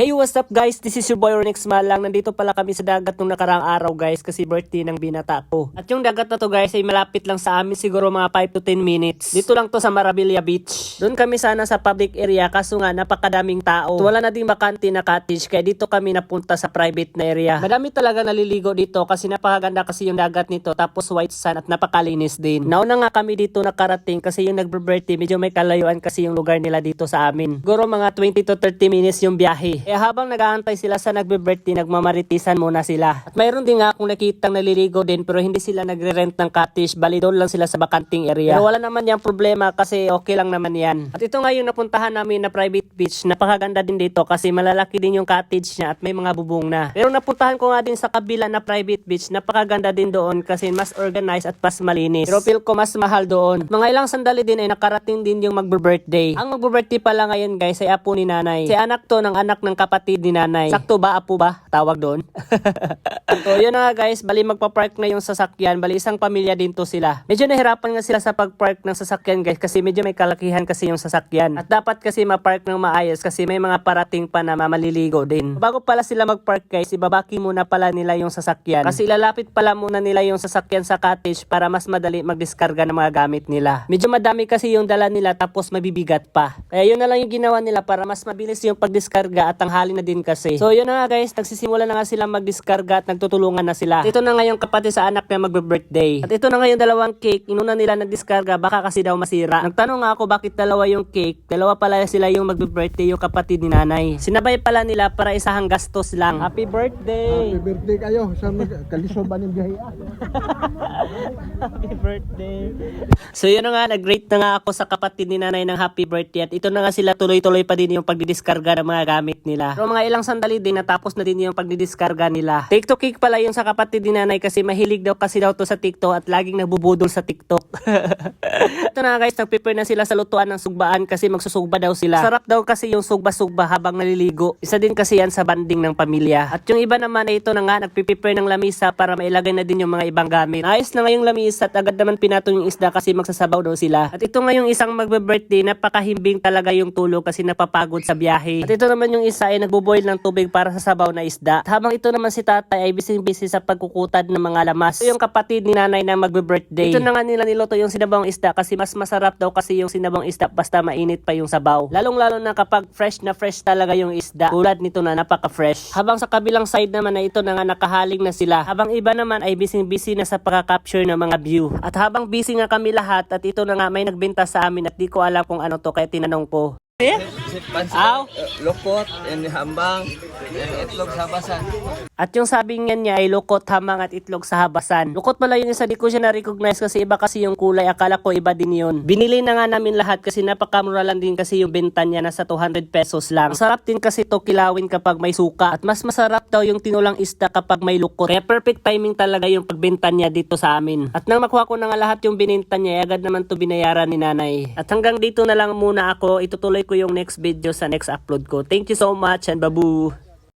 Hey, what's up guys? This is your boy Ronix Malang. Nandito pala kami sa dagat nung nakaraang araw guys kasi birthday ng binata ko. At yung dagat na to guys ay malapit lang sa amin, siguro mga 5 to 10 minutes. Dito lang to sa Marabilia Beach. Doon kami sana sa public area kaso nga napakadaming tao. At wala na ding bakante na cottage kaya dito kami napunta sa private na area. Madami talaga naliligo dito kasi napakaganda kasi yung dagat nito, tapos white sand at napakalinis din. Nauna nga kami dito nakarating kasi yung nagbe-birthday medyo may kalayuan kasi yung lugar nila dito sa amin. Siguro mga 20 to 30 minutes yung biyahe. Kaya habang nag-aantay sila sa nagbe-birthday, nagmamaritisan muna sila. At mayroon din nga akong nakitang naliligo din pero hindi sila nagre-rent ng cottage, bali doon lang sila sa bakanting area. Pero wala naman yung problema kasi okay lang naman yan. At ito nga yung napuntahan namin na private beach, napakaganda din dito kasi malalaki din yung cottage niya at may mga bubong na. Pero napuntahan ko nga din sa kabila na private beach, napakaganda din doon kasi mas organized at mas malinis. Pero feel ko mas mahal doon. Mga ilang sandali din ay nakarating din yung magbe-birthday. Ang magbe-birthday pala ngayon guys ay apo ni nanay. Si anak to ng anak ng kapatid ni nanay. Sakto ba? Apo ba? Tawag doon. So yun na nga guys, bali magpa-park na yung sasakyan. Bali isang pamilya din to sila. Medyo nahirapan nga sila sa pag-park ng sasakyan guys kasi medyo may kalakihan kasi yung sasakyan. At dapat kasi ma-park ng maayos kasi may mga parating pa na mamaliligo din. Bago pala sila mag-park guys, ibabaki muna pala nila yung sasakyan. Kasi ilalapit pala muna nila yung sasakyan sa cottage para mas madali magdiskarga ng mga gamit nila. Medyo madami kasi yung dala nila tapos mabibigat pa. Kaya yun na lang yung ginawa nila para mas mabilis yung pagdiskarga at tanghali na din kasi. So yun na nga guys, nagsisimula na nga sila magdiskarga at nagtutulungan na sila. Ito na nga yung kapatid sa anak na magbe-birthday. At ito na nga yung dalawang cake, inuna nila nagdiskarga baka kasi daw masira. Nagtanong nga ako bakit dalawa yung cake. Dalawa pala sila yung magbe-birthday, yung kapatid ni nanay. Sinabay pala nila para isahang gastos lang. Happy birthday! Happy birthday kayo sa kalisoban ng biyahe. Happy birthday! So yun na nga, nag-rate na nga ako sa kapatid ni nanay ng happy birthday. At ito na nga sila tuloy-tuloy pa din yung pagdidiskarga ng mga gamit nila. Pero mga ilang sandali din natapos na din yung pagdidiskarga nila. TikTok cake pala yung sa kapatid ni nanay kasi mahilig daw kasi daw to sa TikTok at laging nagbubudol sa TikTok. Ito na guys, nag-prepare na sila sa lutuan ng sugbaan kasi magsusugba daw sila. Sarap daw kasi yung sugba-sugba habang naliligo. Isa din kasi yan sa banding ng pamilya. At yung iba naman ay ito na nga, nag-prepare ng lamisa para mailagay na din yung mga ibang gamit. Ayos na nga yung lamisa at agad naman pinatong yung isda kasi magsasabaw daw sila. At ito nga yung isang magbe-birthday, napakahimbing talaga yung tulog kasi napapagod sa biyahe. At ito naman yung isa ay nagbo-boil ng tubig para sa sabaw na isda. At habang ito naman si tatay ay busy sa pagkukutad ng mga lamas. Ito yung kapatid ni nanay na magbe-birthday. Ito na nga nila niluto yung sinabawang isda kasi mas masarap daw kasi yung sinabawang isda basta mainit pa yung sabaw. Lalong-lalo na kapag fresh na fresh talaga yung isda. Tulad nito na napaka-fresh. Habang sa kabilang side naman na ito na nga nakahaling na sila. Habang iba naman ay busy na sa pagka-capture ng mga view. At habang busy nga kami lahat at ito na nga may nagbenta sa amin at di ko alam kung ano to kaya tinanong ko. Aw? Lokot, and hambang, and itlog sa basan. At yung sabi niya ay lukot, hamang at itlog sa habasan. Lukot pala yun, isa di ko siya na-recognize kasi iba kasi yung kulay. Akala ko iba din yun. Binili na nga namin lahat kasi napakamura lang din kasi yung benta niya, nasa 200 pesos lang. Masarap din kasi to kilawin kapag may suka. At mas masarap daw yung tinulang isda kapag may lukot. Kaya perfect timing talaga yung pagbenta niya dito sa amin. At nang makuha ko na nga lahat yung bininta niya, agad naman to binayaran ni nanay. At hanggang dito na lang muna ako. Itutuloy ko yung next video sa next upload ko. Thank you so much and babu!